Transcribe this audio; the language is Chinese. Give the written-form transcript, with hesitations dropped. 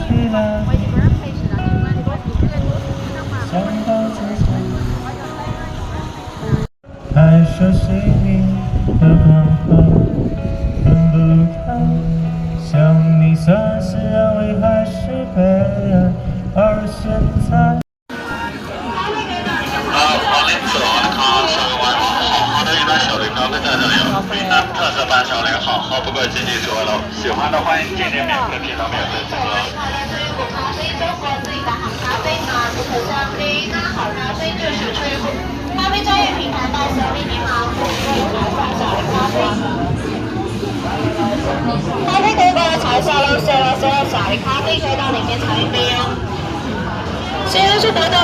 疲了，想到自己，还说心里的关怀分不开，想你算是安慰还是悲哀？而现在。黄林子王康，小林湾好好的一碗小林糕跟在这里了，云南特色版小林好好不过积极出楼，喜欢的欢迎今天免费品到免费吃喝。咖啡中国自己的好咖啡吗？不可降低，那好咖啡就是吹火。咖啡专业品牌代小林你好，我是云南版小林咖啡。咖啡嗰個彩色咯，460小林咖啡可以到裡面嘗一杯哦。先生是得到。